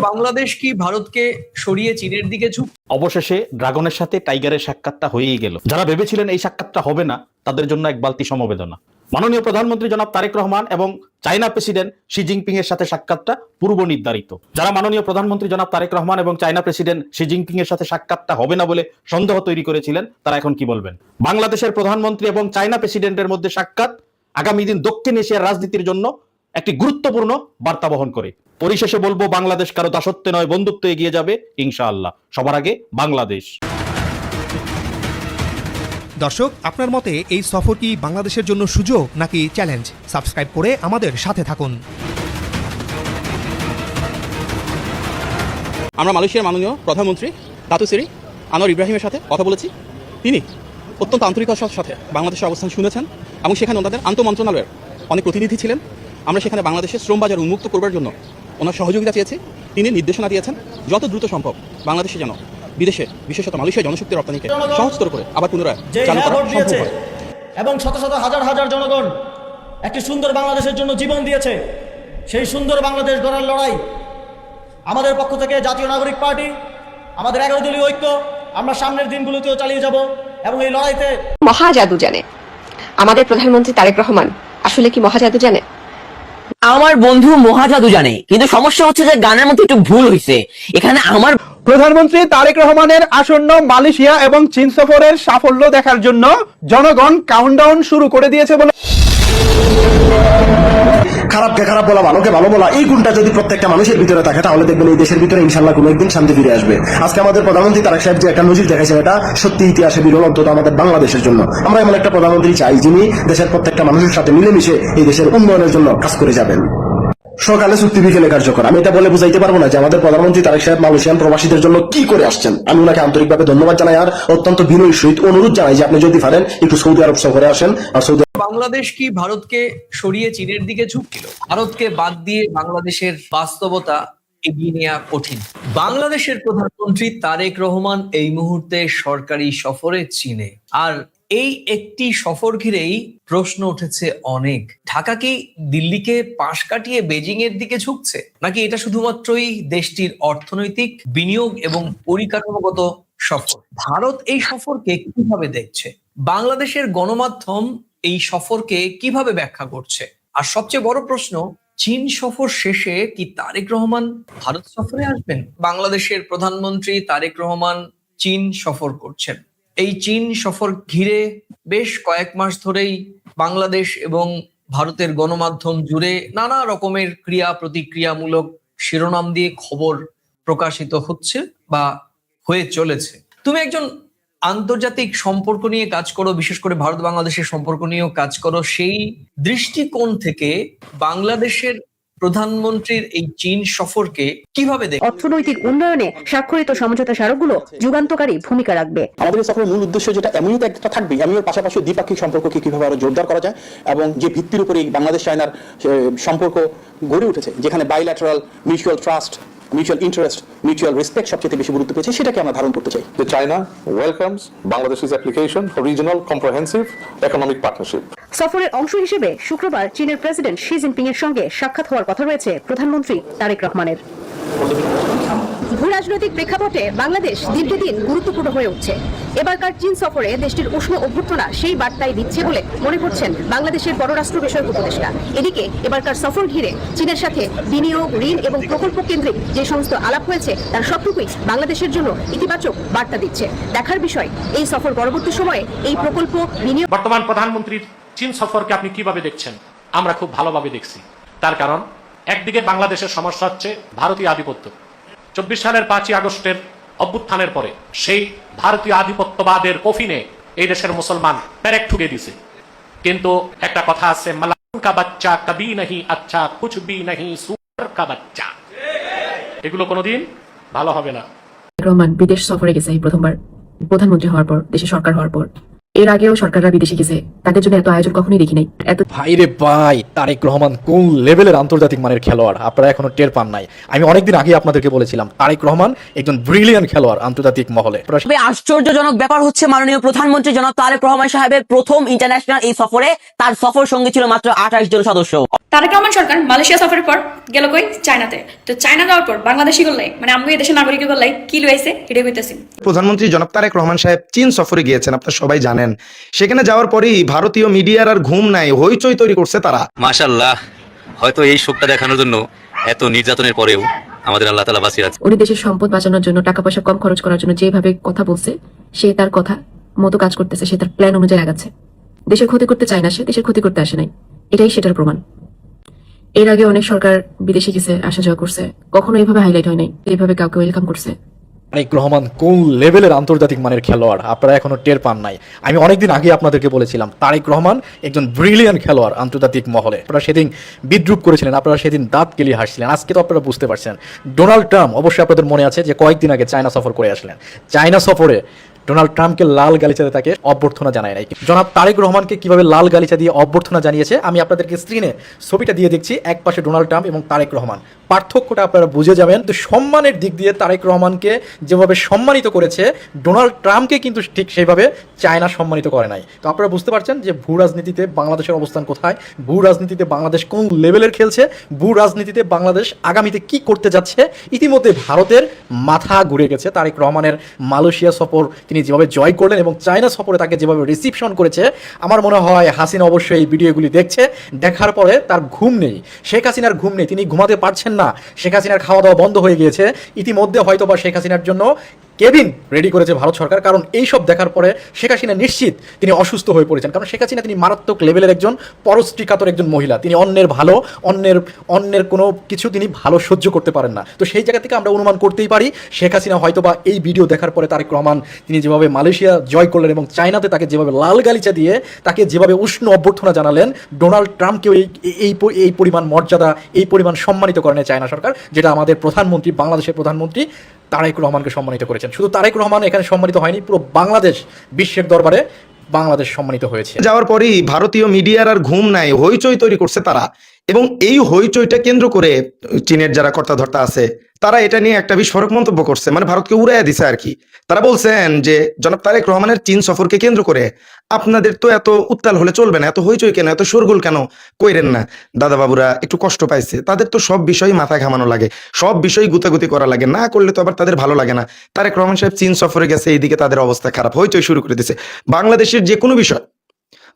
বাংলাদেশ কি ভারতকে সরিয়ে চীনের দিকে অবশেষে ড্রাগনের সাথে টাইগারের সাক্ষাৎটা হয়েই গেল। যারা ভেবেছিলেন এই সাক্ষাৎটা হবে না, তাদের জন্য এক বালতি সমবেদনা। মাননীয় প্রধানমন্ত্রী জনাব তারেক রহমান এবং চায়না প্রেসিডেন্ট শি জিনপিং এর সাথে সাক্ষাৎটা পূর্ব নির্ধারিত। যারা মাননীয় প্রধানমন্ত্রী জনাব তারেক রহমান এবং চায়না প্রেসিডেন্ট শি জিনপিং এর সাথে সাক্ষাৎটা হবে না বলে সন্দেহ তৈরি করেছিলেন, তারা এখন কি বলবেন? বাংলাদেশের প্রধানমন্ত্রী এবং চায়না প্রেসিডেন্টের মধ্যে সাক্ষাৎ আগামী দিন দক্ষিণ এশিয়ার রাজনীতির জন্য একটি গুরুত্বপূর্ণ বার্তা বহন করে। পরিশেষে বলবো, বাংলাদেশ কারো দাসত্বে নয়, বন্ধুত্ব এগিয়ে যাবে ইনশাআল্লাহ। সবার আগে বাংলাদেশ। দর্শক, আপনার মতে এই সফর কি বাংলাদেশের জন্য সুযোগ নাকি চ্যালেঞ্জ? সাবস্ক্রাইব করে আমাদের সাথে থাকুন। আমরা মালয়েশিয়ার মাননীয় প্রধানমন্ত্রী দাতু সেরি আনোয়ার ইব্রাহিমের সাথে কথা বলেছি। তিনি অত্যন্ত আন্তরিকতার সাথে বাংলাদেশের অবস্থান শুনেছেন এবং সেখানে ওনাদের আন্তঃমন্ত্রণালয়ের অনেক প্রতিনিধি ছিলেন। আমরা সেখানে বাংলাদেশের শ্রম বাজার উন্মুক্ত করবার জন্য ওনার সহযোগিতা চেয়েছি। তিনি নির্দেশনা দিয়েছেন যত দ্রুত সম্ভব বাংলাদেশে যেন বিদেশে, বিশেষত মালয়েশিয়া জনশক্তি রপ্তানিকে সহজতর করে আবার পুনরায় চালু করা সম্ভব হয়। এবং শত শত হাজার হাজার জনগণ একটি সুন্দর বাংলাদেশের জন্য জীবন দিয়েছে। সেই সুন্দর বাংলাদেশ গড়ার লড়াই আমাদের পক্ষ থেকে জাতীয় নাগরিক পার্টি, আমাদের 11 দলীয় ঐক্য, আমরা সামনের দিনগুলোতেও চালিয়ে যাব এবং এই লড়াইতে মহাজাদু জানে আমাদের প্রধানমন্ত্রী তারেক রহমান আসলে কি মহাজাদু জানে? আমার বন্ধু মহাজাদু জানে, কিন্তু সমস্যা হচ্ছে যে গানের মধ্যে একটু ভুল হয়েছে। এখানে আমার প্রধানমন্ত্রী তারেক রহমানের আসন্ন মালয়েশিয়া এবং চীন সফরের সাফল্য দেখার জন্য জনগণ কাউন্টডাউন শুরু করে দিয়েছে বলে খারাপকে খারাপ বলা, ভালোকে ভালো বলা, এই গুণটা যদি প্রত্যেকটা মানুষের ভিতরে থাকে তাহলে দেখবেন এই দেশের ভিতরে ইনশাল্লাহ কোনো একদিন শান্তি ফিরে আসবে। আজকে আমাদের প্রধানমন্ত্রী তারেক সাহেব যে একটা নজির দেখাইছেন, এটা সত্যি ইতিহাসে বিরল, অন্তত আমাদের বাংলাদেশের জন্য। আমরা এমন একটা প্রধানমন্ত্রী চাই যিনি দেশের প্রত্যেকটা মানুষের সাথে মিলেমিশে এই দেশের উন্নয়নের জন্য কাজ করে যাবেন। সকালে চুক্তি, বিকেলে কার্যকর। আমি এটা বলে বুঝাইতে পারবো না যে আমাদের প্রধানমন্ত্রী তারেক সাহেব মালয়েশিয়ান প্রবাসীদের জন্য কি করে আসছেন। আমি ওনাকে আন্তরিকভাবে ধন্যবাদ জানাই আর অত্যন্ত বিনয়ী সহিত অনুরোধ জানাই যে আপনি যদি পারেন একটু সৌদি আরব সফরে আসেন। আর সৌদি বাংলাদেশ কি ভারতকে সরিয়ে চীনের দিকে ঝুঁকছিল? ভারতকে বাদ দিয়ে বাংলাদেশের বাস্তবতা এগিয়ে নেওয়া কঠিন। বাংলাদেশের প্রধানমন্ত্রী তারেক রহমান এই মুহূর্তে সরকারি সফরে চীনে, আর এই একটি সফর ঘিরেই প্রশ্ন উঠেছে অনেক। ঢাকা কি দিল্লিকে পাশ কাটিয়ে বেজিং এর দিকে ঝুঁকছে, নাকি এটা শুধুমাত্রই দেশটির অর্থনৈতিক বিনিয়োগ এবং পরিকাঠামোগত সফর? ভারত এই সফরকে কিভাবে দেখছে? বাংলাদেশের গণমাধ্যম এই সফরকে কিভাবে ব্যাখ্যা করছে? আর সবচেয়ে বড় প্রশ্ন, চীন সফর শেষে কি তারেক রহমান ভারত সফরে আসবেন? বাংলাদেশের প্রধানমন্ত্রী তারেক রহমান চীন সফর করছেন। এই চীন সফর ঘিরে বেশ কয়েক মাস ধরেই বাংলাদেশ এবং ভারতের গণমাধ্যম জুড়ে নানা রকমের ক্রিয়া প্রতিক্রিয়ামূলক শিরোনাম দিয়ে খবর প্রকাশিত হচ্ছে বা হয়ে চলেছে। তুমি একজন আন্তর্জাতিক সম্পর্ক নিয়ে কাজ করো, বিশেষ করে ভারত বাংলাদেশের সম্পর্ক নিয়েও কাজ করো। সেই দৃষ্টিকোণ থেকে বাংলাদেশের প্রধানমন্ত্রীর এই চীন সফরকে কিভাবে দেখে? অর্থনৈতিক উন্নয়নে স্বাক্ষরিত সমঝোতা স্মারকগুলো যুগান্তকারী ভূমিকা রাখবে। আমাদের সফরের মূল উদ্দেশ্য যেটা এমনিতে একটা থাকবে, এমনির পাশাপাশি দ্বিপাক্ষিক সম্পর্ককে কিভাবে আরো জোরদার করা যায় এবং যে ভিত্তির উপরে বাংলাদেশ চায়নার সম্পর্ক গড়ে উঠেছে, যেখানে bilateral mutual trust, mutual interest, mutual respect সবচেয়ে বেশি গুরুত্ব পেয়েছে, সেটাকে আমরা ধারণ করতে চাই। China welcomes Bangladesh's application for regional comprehensive economic partnership. সফরের অংশ হিসেবে শুক্রবার চীনের প্রেসিডেন্ট শি জিনপিং এর সঙ্গে সাক্ষাৎ হওয়ার কথা রয়েছে প্রধানমন্ত্রী তারেক রহমানের। ভূরাজনৈতিক প্রেক্ষাপটে বাংলাদেশ দিনকে দিন গুরুত্বপূর্ণ হয়ে উঠছে। এবারকার চীন সফরে দেশটির উষ্ণ অভ্যর্থনা সেই বার্তাই দিচ্ছে বলে মনে করছেন বাংলাদেশের পররাষ্ট্র বিষয়ক উপদেষ্টা। এদিকে এবারকার সফর ঘিরে চীনের সাথে বিনিয়োগ, ঋণ এবং প্রকল্প কেন্দ্রিক যে সমস্ত আলাপ হয়েছে তার সবটুকুই বাংলাদেশের জন্য ইতিবাচক বার্তা দিচ্ছে। দেখার বিষয় এই সফর পরবর্তী সময়ে এই প্রকল্প বিনিয়োগ। বর্তমান প্রধানমন্ত্রীর চীন সফরকে আপনি কিভাবে দেখছেন? আমরা খুব ভালোভাবে দেখছি। তার কারণ, একদিকে বাংলাদেশের সমস্যা হচ্ছে ভারতীয় আধিপত্য। 24 সালের 5ই আগস্টের অভ্যুত্থানের পরে সেই ভারতীয় আধিপত্যবাদের কফিনে এই দেশের মুসলমান প্যারেক ঠুকে দিছে। কিন্তু একটা কথা আছে, মালান কা বাচ্চা কবি নাহি আচ্ছা, কুছ ভি নাহি সুর কা বাচ্চা। এগুলো কোনোদিন ভালো হবে না। রহমান বিদেশ সফরে গেছে এই প্রথমবার প্রধানমন্ত্রী হওয়ার পর, দেশের সরকার হওয়ার পর। এর আগেও সরকাররা বিদেশে গেছে, তাদের জন্য এত আয়োজন কখনোই দেখি নাই। এত ভাইরে ভাই, তারেক রহমান কোন লেভেলের আন্তর্জাতিক মানের খেলোয়াড় আপনারা এখনো টের পান নাই। আমি অনেকদিন আগে আপনাদেরকে বলেছিলাম তারেক রহমান একজন ব্রিলিয়ান্ট খেলোয়াড় আন্তর্জাতিক মহলে। তবে আশ্চর্যজনক ব্যাপার হচ্ছে মাননীয় প্রধানমন্ত্রী জনাব তারেক রহমান সাহেবের প্রথম ইন্টারন্যাশনাল এই সফরে তার সফর সঙ্গে ছিল মাত্র 28 জন সদস্য। তারেক রহমান সরকার মালয়েশিয়া সফরের পর গেল কই চায়নাতে। তো চায়না যাওয়ার পর বাংলাদেশি করলে মানে আমি এই দেশের নাগরিক করলে কি লইছে এটা কইতেছি। প্রধানমন্ত্রী জনাব তারেক রহমান সাহেব চীন সফরে গিয়েছেন, আপনারা সবাই জানেন। সেখানে যাওয়ার পরেই ভারতীয় মিডিয়ার আর ঘুম নাই, হইচই তৈরি করছে তারা। মাশাআল্লাহ, হয়তো এই শোকটা দেখানোর জন্য এত নির্যাতনের পরেও আমাদের আল্লাহ তাআলা বাঁচিয়ে আছে। উনি দেশের সম্পদ বাঁচানোর জন্য, টাকা পয়সা কম খরচ করার জন্য যেভাবে কথা বলছে, সে তার কথা মতো কাজ করতেছে, সে তার প্ল্যান অনুযায়ী আগাচ্ছে। দেশের ক্ষতি করতে চায় না, সে দেশের ক্ষতি করতে আসে নাই, এটাই সেটার প্রমাণ। এর আগে অনেক সরকার বিদেশে গেছে, আসা যাওয়া করছে, কখনো এইভাবে হাইলাইট হয় নাই, এইভাবে কাউকে ওয়েলকাম করছে। তারেক রহমান কোন লেভেলের আন্তর্জাতিক মানের খেলোয়াড় আপনারা এখনো টের পান নাই। আমি অনেকদিন আগে আপনাদেরকে বলেছিলাম তারেক রহমান একজন ব্রিলিয়ান্ট খেলোয়াড় আন্তর্জাতিক মহলে। আপনারা সেদিন বিদ্রুপ করেছিলেন, আপনারা সেদিন দাঁত কেলিয়ে হাসছিলেন। আজকে তো আপনারা বুঝতে পারছেন ডোনাল্ড ট্রাম্প, অবশ্যই আপনাদের মনে আছে যে কয়েকদিন আগে চায়না সফর করে আসলেন। চায়না সফরে ডোনাল্ড ট্রাম্পকে লাল গালিচাতে তাকে অভ্যর্থনা জানায় নাই। জনাব তারেক রহমানকে কিভাবে লাল গালিচা দিয়ে অভ্যর্থনা জানিয়েছে আমি আপনাদেরকে স্ক্রিনে ছবিটা দিয়ে দেখছি। এক পাশে ডোনাল্ড ট্রাম্প এবং তারেক রহমান, পার্থক্যটা আপনারা বুঝে যাবেন। তো সম্মানের দিক দিয়ে তারেক রহমানকে যেভাবে সম্মানিত করেছে, ডোনাল্ড ট্রাম্পকে কিন্তু ঠিক সেইভাবে চায়না সম্মানিত করে নাই। তো আপনারা বুঝতে পারছেন যে ভূ রাজনীতিতে বাংলাদেশের অবস্থান কোথায়, ভূ রাজনীতিতে বাংলাদেশ কোন লেভেলের খেলছে, ভূ রাজনীতিতে বাংলাদেশ আগামীতে কি করতে যাচ্ছে। ইতিমধ্যে ভারতের মাথা ঘুরে গেছে। তারেক রহমানের মালয়েশিয়া সফর তিনি যেভাবে জয় করলেন এবং চায়না সফরে তাকে যেভাবে রিসিপশন করেছে, আমার মনে হয় হাসিনা অবশ্যই এই ভিডিওগুলি দেখছে, দেখার পরে তার ঘুম নেই, শেখ হাসিনার ঘুম নেই, তিনি ঘুমাতে পারছেন না। শেখ হাসিনার খাওয়া দাওয়া বন্ধ হয়ে গিয়েছে। ইতিমধ্যে হয়তো বা শেখ হাসিনার জন্য কেবিন রেডি করেছে ভারত সরকার, কারণ এই সব দেখার পরে শেখ হাসিনা নিশ্চিত তিনি অসুস্থ হয়ে পড়েছেন। কারণ শেখ হাসিনা তিনি মারাত্মক লেভেলের একজন পরশ্রীকাতর একজন মহিলা, তিনি অন্যের ভালো, অন্যের কোনো কিছু তিনি ভালো সহ্য করতে পারেন না। তো সেই জায়গা থেকে আমরা অনুমান করতেই পারি শেখ হাসিনা হয়তো বা এই ভিডিও দেখার পরে তারেক রহমান তিনি যেভাবে মালয়েশিয়া জয় করলেন এবং চায়নাতে তাকে যেভাবে লাল গালিচা দিয়ে তাকে যেভাবে উষ্ণ অভ্যর্থনা জানালেন, ডোনাল্ড ট্রাম্পকেও এই পরিমাণ মর্যাদা, এই পরিমাণ সম্মানিত করেন চায়না সরকার, যেটা আমাদের প্রধানমন্ত্রী, বাংলাদেশের প্রধানমন্ত্রী তারেক রহমানকে সম্মানিত করেছেন। শুধু তারেক রহমান এখানে সম্মানিত হয়নি, পুরো বাংলাদেশ বিশ্বের দরবারে বাংলাদেশ সম্মানিত হয়েছে। যাওয়ার পরেই ভারতীয় মিডিয়ার আর ঘুম নাই, হইচই তৈরি করছে তারা। এবং এই হইচইটা কেন্দ্র করে চীনের যারা কর্তা ধর্তা আছে তারা এটা নিয়ে একটা বিস্ফোরক মন্তব্য করছে, মানে ভারতকে উড়াইয়া দিছে আর কি। তারা বলছেন যে জনাব তারেক রহমানের চীন সফরকে কেন্দ্র করে আপনাদের তো এত উত্তাল হলে চলবে না, এত হইচই কেন, এত শোরগোল কেন কইরেন না। দাদা বাবুরা একটু কষ্ট পাইছে, তাদের তো সব বিষয় মাথায় ঘামানো লাগে, সব বিষয় গুতাগুতি করা লাগে, না করলে তো আবার তাদের ভালো লাগে না। তারেক রহমান সাহেব চীন সফরে গেছে, এইদিকে তাদের অবস্থা খারাপ, হইচই শুরু করে দিছে। বাংলাদেশের যে কোনো বিষয়,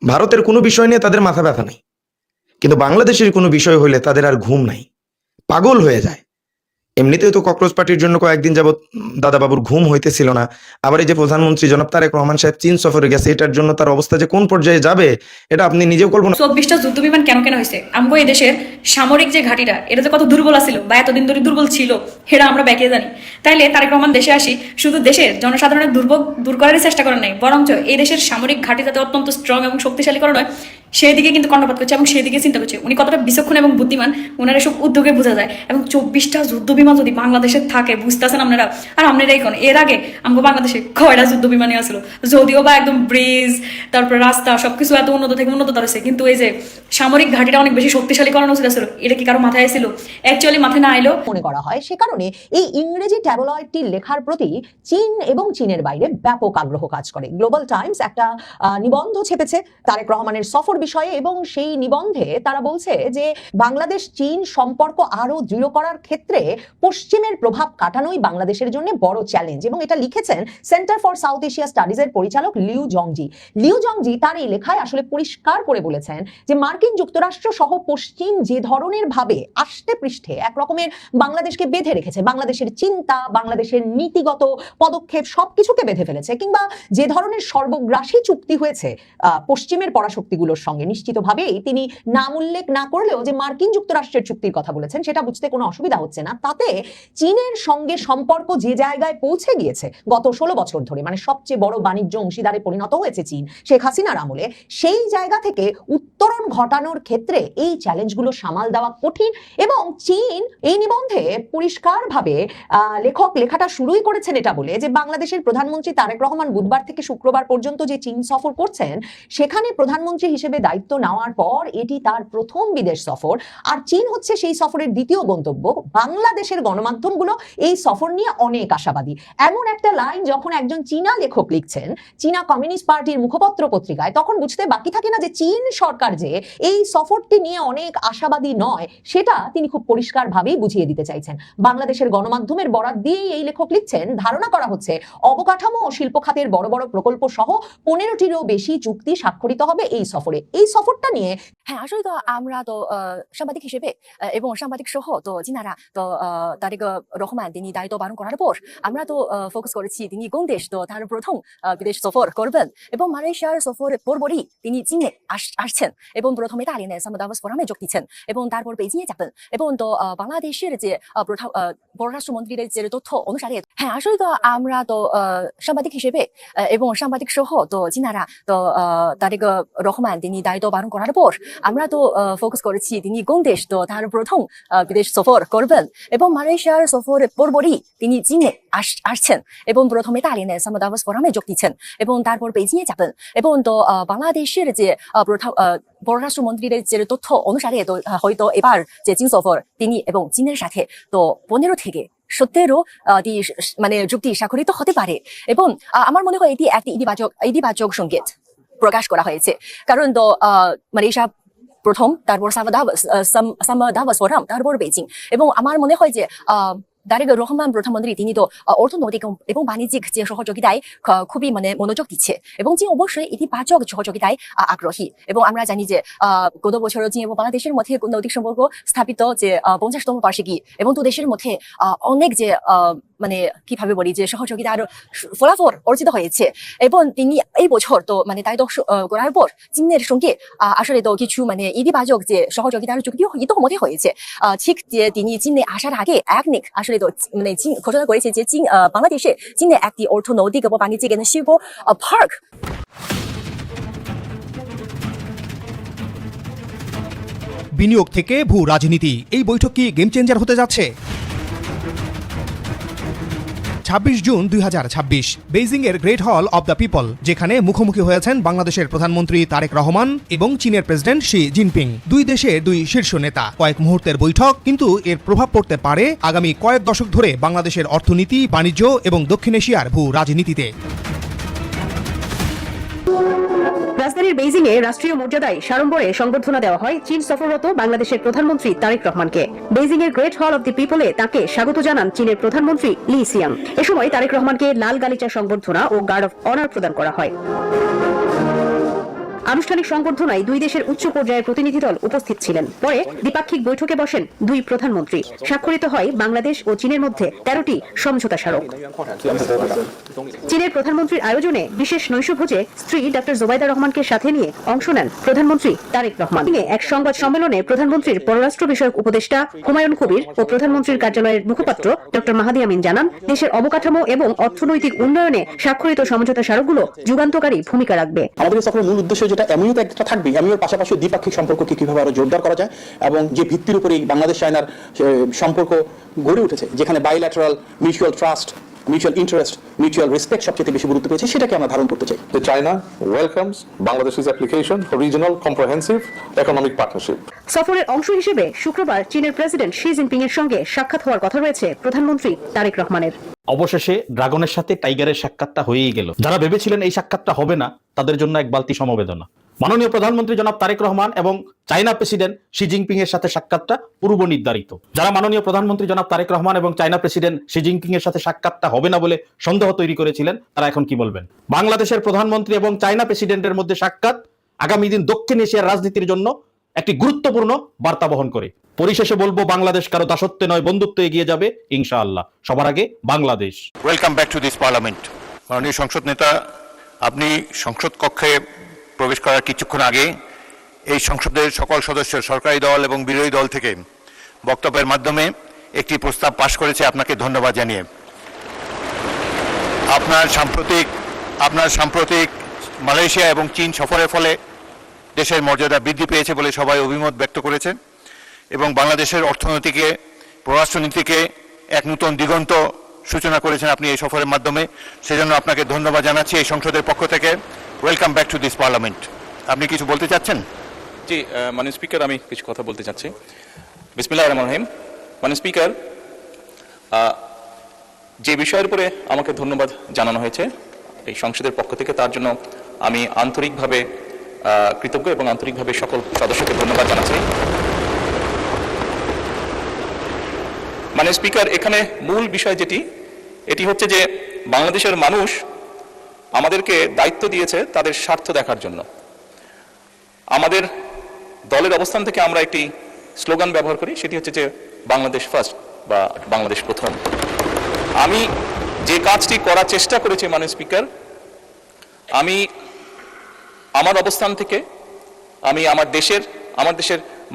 ভারতের কোনো বিষয় নিয়ে তাদের মাথা ব্যথা নেই, কিন্তু বাংলাদেশের কোনো বিষয় হইলে তাদের আর ঘুম নাই, পাগল হয়ে যায়। এমনিতেই তো ককরোচ পার্টির জন্য কয়েকদিন যাবত দাদাবাবুর ঘুম হইতেছিল না, আবার এই যে প্রধানমন্ত্রী জনাব তারেক রহমান সাহেব চীন সফরে গেছে, এটার জন্য তার অবস্থা যে কোন পর্যায়ে যাবে এটা আপনি নিজেও কল্পনা। 24টা যুদ্ধ বিমান কেন হয়েছে? আমগো এই দেশের সামরিক যে ঘাটিটা, এটা তো কত দুর্বল ছিল বা এতদিন ধরে দুর্বল ছিল, সেটা আমরা ব্যাকে জানি। তাইলে তারেক রহমান দেশে আসি শুধু দেশের জনসাধারণের দুর্ভোগ দূর করারই চেষ্টা করেন নাই, বরঞ্চ এই দেশের সামরিক ঘাটি যাতে অত্যন্ত স্ট্রং এবং শক্তিশালী করা হয় সেই দিকে কিন্তু কর্ণপাত করছে এবং সেই দিকে চিন্তা করছে। উনি কতটা বিচক্ষণ এবং বুদ্ধিমান ওনার এসব উদ্যোগে বোঝা যায়। এবং 24টা যুদ্ধ বিমান যদি বাংলাদেশে থাকে, বুঝতেছেন আপনারা? আর আপনারাই কোন এর আগে আমাকে বাংলাদেশে কয়টা যুদ্ধ বিমানই আসলো, যদিও বা একদম ব্রিজ, তারপরে রাস্তা সবকিছু এত উন্নত থেকে উন্নত হয়েছে, কিন্তু এই যে সামরিক ঘাটিটা অনেক বেশি শক্তিশালী করানো উচিত ছিল, এটা কি কারো মাথায় ছিল? অ্যাকচুয়ালি মাথায় না এলো মনে করা হয়। সে কারণে এই ইংরেজি ট্যাবলয়েডটি লেখার প্রতি চীন এবং চীনের বাইরে ব্যাপক আগ্রহ কাজ করে। গ্লোবাল টাইমস একটা নিবন্ধ ছেপেছে তারেক রহমানের সফর বিষয়ে, এবং সেই নিবন্ধে তারা বলছে যে বাংলাদেশ চীন সম্পর্ক আরো দৃঢ় করার ক্ষেত্রে পশ্চিমের প্রভাব কাটানোই বাংলাদেশের জন্য বড় চ্যালেঞ্জ। এবং এটা লিখেছেন সেন্টার ফর সাউথ এশিয়া স্টাডিজের পরিচালক লিউ জংজি। লিউ জংজি তার এই লেখায় আসলে পরিষ্কার করে বলেছেন যে মার্কিন যুক্তরাষ্ট্র সহ পশ্চিম যে ধরনের ভাবে আষ্টে পৃষ্ঠে এক রকমের বাংলাদেশকে বেঁধে রেখেছে, বাংলাদেশের চিন্তা, বাংলাদেশের নীতিগত পদক্ষেপ সবকিছুকে বেঁধে ফেলেছে, কিংবা যে ধরনের সর্বগ্রাসী চুক্তি হয়েছে পশ্চিমের পরাশক্তিগুলোর সঙ্গে, সঙ্গে নিশ্চিতভাবেই তিনি নাম উল্লেখ না করলেও যে মার্কিন যুক্তরাষ্ট্রের চুক্তির কথা বলেছেন সেটা বুঝতে কোনো অসুবিধা হচ্ছে না। তাতে চীনের সঙ্গে সম্পর্ক যে জায়গায় পৌঁছে গিয়েছে গত 16 বছর ধরে, মানে সবচেয়ে বড় বাণিজ্য অংশীদারে পরিণত হয়েছে চীন শেখ হাসিনার আমলে, সেই জায়গা থেকে উত্তরণ ঘটানোর ক্ষেত্রে এই চ্যালেঞ্জগুলো সামাল দেওয়া কঠিন। এবং চীন এই নিবন্ধে পরিষ্কারভাবে লেখক লেখাটা শুরুই করেছেন এটা বলে যে বাংলাদেশের প্রধানমন্ত্রী তারেক রহমান বুধবার থেকে শুক্রবার পর্যন্ত যে চীন সফর করছেন সেখানে প্রধানমন্ত্রী হিসেবে দায়িত্ব নেওয়ার পর এটি তার প্রথম বিদেশ সফর, আর চীন হচ্ছে সেই সফরের দ্বিতীয় গন্তব্য। বাংলাদেশের গণমাধ্যমগুলো এই সফর নিয়ে অনেক আশাবাদী। এমন একটা লাইন যখন একজন চীনা লেখক লিখছেন চীনা কমিউনিস্ট পার্টির মুখপত্র পত্রিকায়, তখন বুঝতে বাকি থাকে না যে চীন সরকার যে এই সফরটি নিয়ে অনেক আশাবাদী নয়, সেটা তিনি খুব পরিষ্কারভাবেই বুঝিয়ে দিতে চাইছেন। বাংলাদেশের গণমাধ্যমের বরাত দিয়েই এই লেখক লিখছেন, ধারণা করা হচ্ছে অবকাঠামো ও শিল্প খাতের বড় বড় প্রকল্প সহ 15টিরও বেশি চুক্তি স্বাক্ষরিত হবে এই সফরে। এই সফরটা নিয়ে হ্যাঁ, আসলে তো আমরা তো সাংবাদিক হিসেবে এবং সাংবাদিক সহ তো যিনারা তো তারেক রহমান তিনি দায়িত্ব পালন করার পর আমরা তো ফোকাস করেছি তিনি কোন দেশ তো তার প্রথম বিদেশ সফর করবেন, এবং মালয়েশিয়ার সফরের পরপরই তিনি চীনে আসছেন এবং প্রথমে তালিনে সামদাবাস ফোরামে যোগ দিচ্ছেন এবং তারপর বেজিং এ যাবেন। এবং তো বাংলাদেশের যে পররাষ্ট্রমন্ত্রীর যে তথ্য অনুসারে, হ্যাঁ আসলে তো আমরা তো সাংবাদিক হিসেবে এবং সাংবাদিক সহ তো যিনারা তো তারেক রহমান তিনি দায়িত্ব পালন করার পর আমরা তো ফোকাস করেছি তিনি কোন দেশ তো তার প্রথম বিদেশ সফর করবেন, এবং মালয়েশিয়ার সফরের পরপরই তিনি চীনে আসছেন এবং প্রথমে তালিনে সামদাবাস ফোরামে যোগ দিচ্ছেন এবং তারপর বেজিং এ যাবেন। এবং তো বাংলাদেশের যে পররাষ্ট্রমন্ত্রীর যে তথ্য অনুসারে তো হয়তো এবার যে চীন সফর তিনি এবং চীনের সাথে তো 15 থেকে 17 মানে চুক্তি স্বাক্ষরিত হতে পারে। এবং আমার মনে হয় এটি একটি ইতিবাচক সংকেত প্রকাশ করা হয়েছে, কারণ তো মালয়েশিয়া প্রথম, তারপর সামদাবাস ফোরাম, তারপর বেজিং। এবং আমার মনে হয় যে তারেক রহমান প্রধানমন্ত্রী তিনি তো অর্থনৈতিক এবং বাণিজ্যিক যে সহযোগিতায় খুবই মানে মনোযোগ দিচ্ছে এবং চীন অবশ্যই ইতিবাচক সহযোগিতায় আগ্রহী। এবং আমরা জানি যে গত বছর চীন এবং বাংলাদেশের মধ্যে নৈতিক সম্পর্ক স্থাপিত যে 50তম বার্ষিকী, এবং দু দেশের মধ্যে অনেক যে মানে কিভাবে বলি যে সহযোগিতার ফলাফল অর্জিত হয়েছে। এবং তিনি এই বছর তো মানে দায়িত্ব করার পর চীনের সঙ্গে আসলে তো কিছু মানে ইতিবাচক যে সহযোগিতার চুক্তিও ইতোমধ্যে হয়েছে। ঠিক যে তিনি চীনে আসার আগে একনিক আসলে তো মানে চীন ঘোষণা করেছে যে চীন বাংলাদেশে চীনে একটি অর্থনৈতিক ও বাণিজ্যিক শিল্প পার্ক। বিনিয়োগ থেকে ভূ রাজনীতি, এই বৈঠক কি গেম চেঞ্জার হতে যাচ্ছে? 26 জুন 2026 বেইজিং এর গ্রেট হল অব দ্য পিপল, যেখানে মুখোমুখি হয়েছেন বাংলাদেশের প্রধানমন্ত্রী তারেক রহমান এবং চীনের প্রেসিডেন্ট শি জিনপিং। দুই দেশের দুই শীর্ষ নেতা। কয়েক মুহূর্তের বৈঠক, কিন্তু এর প্রভাব পড়তে পারে আগামী কয়েক দশক ধরে বাংলাদেশের অর্থনীতি, বাণিজ্য এবং দক্ষিণ এশিয়ার ভূ রাজনীতিতে। রাজধানীর বেইজিং এ রাষ্ট্রীয় মর্যাদায় সাড়ম্বরে সংবর্ধনা দেওয়া হয় চীন সফররত বাংলাদেশের প্রধানমন্ত্রী তারেক রহমানকে। বেইজিং এর গ্রেট হল অব দি পিপলে তাকে স্বাগত জানান চীনের প্রধানমন্ত্রী লি সিয়াং। এ সময় তারেক রহমানকে লাল গালিচা সংবর্ধনা ও গার্ড অফ অনার প্রদান করা হয়। আনুষ্ঠানিক সংবর্ধনায় দুই দেশের উচ্চ পর্যায়ের প্রতিনিধি দল উপস্থিত ছিলেন। পরে দ্বিপাক্ষিক বৈঠকে বসেন দুই প্রধানমন্ত্রী। স্বাক্ষরিত হয় বাংলাদেশ ও চীনের মধ্যে 13টি সমঝোতা স্মারক। চীনের প্রধানমন্ত্রীর আয়োজনে বিশেষ নৈশভোজে স্ত্রী ডক্টর জোবাইদা রহমানকে সাথে নিয়ে অংশ নেন প্রধানমন্ত্রী তারেক রহমান। এক সংবাদ সম্মেলনে প্রধানমন্ত্রীর পররাষ্ট্র বিষয়ক উপদেষ্টা হুমায়ুন কবির ও প্রধানমন্ত্রীর কার্যালয়ের মুখপাত্র ডক্টর মাহাদি আমিন জানান, দেশের অবকাঠামো এবং অর্থনৈতিক উন্নয়নে স্বাক্ষরিত সমঝোতা স্মারকগুলো যুগান্তকারী ভূমিকা রাখবে। আমাদের সফরের মূল উদ্দেশ্য যেটা এমনিও একটা থাকবে, এমনিও পাশাপাশি দ্বিপাক্ষিক সম্পর্ককে কিভাবে আরো জোরদার করা যায় এবং যে ভিত্তির উপরে বাংলাদেশ চায়নার সম্পর্ক গড়ে উঠেছে, যেখানে bilateral mutual trust, mutual interest, mutual respect সবচেয়ে বেশি গুরুত্ব পেয়েছে, সেটাকে আমরা ধারণ করতে চাই। China welcomes Bangladesh's application for regional comprehensive economic partnership. সফরের অংশ হিসেবে শুক্রবার চীনের প্রেসিডেন্ট শি জিনপিং এর সঙ্গে সাক্ষাৎ হওয়ার কথা রয়েছে প্রধানমন্ত্রী তারেক রহমানের। অবশেষে ড্রাগনের সাথে টাইগারের সাক্ষাৎটা হয়েই গেল। যারা ভেবেছিলেন এই সাক্ষাৎটা হবে না, তাদের জন্য এক বালতি সমবেদনা। মাননীয় প্রধানমন্ত্রী জনাব তারেক রহমান এবং চায়না প্রেসিডেন্ট শি জিনপিং এর সাথে সাক্ষাৎটা পূর্ব নির্ধারিত। যারা মাননীয় প্রধানমন্ত্রী জনাব তারেক রহমান এবং চায়না প্রেসিডেন্ট শি জিনপিং এর সাথে সাক্ষাৎটা হবে না বলে সন্দেহ তৈরি করেছিলেন, তারা এখন কি বলবেন? বাংলাদেশের প্রধানমন্ত্রী এবং চায়না প্রেসিডেন্টের মধ্যে সাক্ষাৎ আগামী দিন দক্ষিণ এশিয়ার রাজনীতির জন্য একটি গুরুত্বপূর্ণ বার্তা বহন করে। পরিশেষে বলবো, বাংলাদেশ কারো দাসত্বে নয়, বন্ধুত্বে এগিয়ে যাবে ইনশাআল্লাহ। সবার আগে Bangladesh. Welcome back to this parliament. মাননীয় সংসদ নেতা, আপনি সংসদ কক্ষে প্রবেশ করার কিছুক্ষণ আগে এই সংসদের সকল সদস্য সরকারি দল এবং বিরোধী দল থেকে বক্তব্যের মাধ্যমে একটি প্রস্তাব পাশ করেছে, আপনাকে ধন্যবাদ জানিয়ে। আপনার সাম্প্রতিক মালয়েশিয়া এবং চীন সফরের ফলে দেশের মর্যাদা বৃদ্ধি পেয়েছে বলে সবাই অভিমত ব্যক্ত করেছেন এবং বাংলাদেশের অর্থনীতিকে, পররাষ্ট্রনীতিকে এক নতুন দিগন্ত সূচনা করেছেন আপনি এই সফরের মাধ্যমে। সেজন্য আপনাকে ধন্যবাদ জানাচ্ছি এই সংসদের পক্ষ থেকে। Welcome back to this parliament. আপনি কিছু বলতে চাচ্ছেন? জি, মাননীয় স্পিকার, আমি কিছু কথা বলতে চাচ্ছি। বিসমিল্লাহির রহমানির রহিম। মাননীয় স্পিকার, যে বিষয়ের উপরে আমাকে ধন্যবাদ জানানো হয়েছে এই সংসদের পক্ষ থেকে, তার জন্য আমি আন্তরিকভাবে কৃতজ্ঞ এবং আন্তরিকভাবে সকল সদস্যকে ধন্যবাদ জানাচ্ছি। মাননীয় স্পিকার, এখানে মূল বিষয় এটি হচ্ছে যে বাংলাদেশের মানুষ আমাদেরকে দায়িত্ব দিয়েছে তাদের স্বার্থ দেখার জন্য। আমাদের দলের অবস্থান থেকে আমরা একটি স্লোগান ব্যবহার করি, সেটি হচ্ছে যে বাংলাদেশ ফার্স্ট বা বাংলাদেশ প্রথম। আমি যে কাজটি করার চেষ্টা করেছি মাননীয় স্পিকার, আমি আমার অবস্থান থেকে আমি আমার দেশের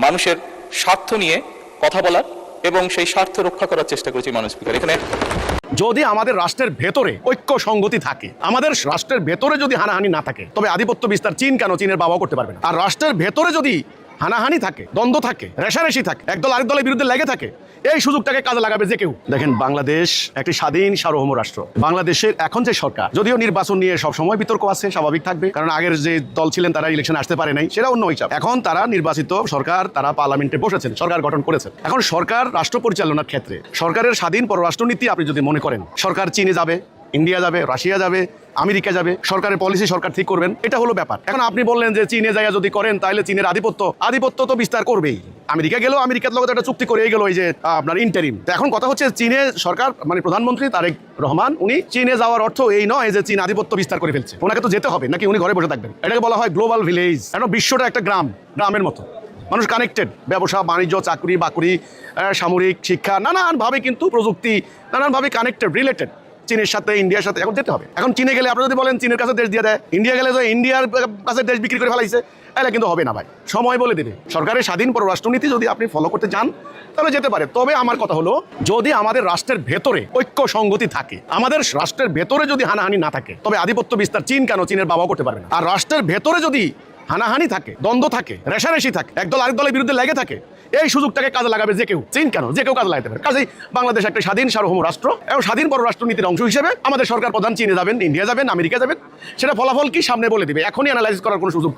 মানুষের স্বার্থ নিয়ে কথা বলার এবং সেই স্বার্থ রক্ষা করার চেষ্টা করেছি মাননীয় স্পিকার। এখানে যদি আমাদের রাষ্ট্রের ভেতরে ঐক্য সংগতি থাকে, আমাদের রাষ্ট্রের ভেতরে যদি হানাহানি না থাকে, তবে আধিপত্য বিস্তার চীন কেন চীনের বাবাও করতে পারবে না। আর রাষ্ট্রের ভেতরে যদি হানাহানি থাকে, দ্বন্দ্ব থাকে, রেশারেশি থাকে, একদল আরেক দলের বিরুদ্ধে লেগে থাকে, এই সুযোগটাকে কাজে লাগাবে যে কেউ। দেখেন, বাংলাদেশ একটি স্বাধীন সার্বভৌম রাষ্ট্র। বাংলাদেশের এখন যে সরকার, যদিও নির্বাচন নিয়ে সবসময় বিতর্ক আছে, স্বাভাবিক থাকবে, কারণ আগের যে দল ছিলেন তারা ইলেকশন আসতে পারে নাই, সেটা অন্য হিসাব। এখন তারা নির্বাচিত সরকার, তারা পার্লামেন্টে বসেছেন, সরকার গঠন করেছেন। এখন সরকার রাষ্ট্র পরিচালনার ক্ষেত্রে সরকারের স্বাধীন পররাষ্ট্রনীতি আপনি যদি মনে করেন সরকার চীনে যাবে, ইন্ডিয়া যাবে, রাশিয়া যাবে, আমেরিকা যাবে, সরকারের পলিসি সরকার ঠিক করবেন, এটা হলো ব্যাপার। এখন আপনি বললেন যে চীনে যায় যদি করেন তাহলে চীনের আধিপত্য তো বিস্তার করবেই। আমেরিকা গেলেও আমেরিকার লোক একটা চুক্তি করে গেল, এই যে আপনার ইন্টারিম। এখন কথা হচ্ছে চীনে সরকার, মানে প্রধানমন্ত্রী তারেক রহমান, উনি চীনে যাওয়ার অর্থ এই নয় যে চীন আধিপত্য বিস্তার করে ফেলছে। ওনাকে তো যেতে হবে, নাকি উনি ঘরে বসে থাকবেন? এটাকে বলা হয় গ্লোবাল ভিলেজ। এখন বিশ্বটা একটা গ্রামের মতো, মানুষ কানেক্টেড, ব্যবসা বাণিজ্য, চাকরি বাকরি, সামরিক শিক্ষা, নানানভাবে কিন্তু প্রযুক্তি নানানভাবে কানেক্টেড, রিলেটেড চীনের সাথে, ইন্ডিয়ার সাথে। এখন যেতে হবে। এখন চীনে গেলে আপনি যদি বলেন চীনের কাছে দেশ দিয়ে দেয়, ইন্ডিয়া গেলে তো ইন্ডিয়ার কাছে দেশ বিক্রি করে ফেলাইছে, তাহলে কিন্তু হবে না ভাই। সময় বলে দেবে। সরকারের স্বাধীন পররাষ্ট্রনীতি যদি আপনি ফলো করতে চান তাহলে যেতে পারে। তবে আমার কথা হলো, যদি আমাদের রাষ্ট্রের ভেতরে ঐক্য সংগতি থাকে, আমাদের রাষ্ট্রের ভেতরে যদি হানাহানি না থাকে, তবে আধিপত্য বিস্তার চীন কেন চীনের বাবাও করতে পারবে না। আর রাষ্ট্রের ভেতরে যদি হানাহানি থাকে, দ্বন্দ্ব থাকে, রেশারেশি থাকে, একদল আরেক দলের বিরুদ্ধে লেগে থাকে, এই সুযোগটাকে কাজে লাগাবে যে কেউ। চীন কেন, যে কেউ কাজে লাগাতে পারে। কাজেই বাংলাদেশ একটা স্বাধীন সার্বভৌম রাষ্ট্র এবং স্বাধীন পররাষ্ট্রনীতির অংশ হিসেবে আমাদের সরকার প্রধান চীনে যাবেন, ইন্ডিয়া যাবেন, আমেরিকা যাবেন, সেটা ফলাফল কি সামনে বলে দিবে। এখনই অ্যানালাইজ করার কোনো সুযোগ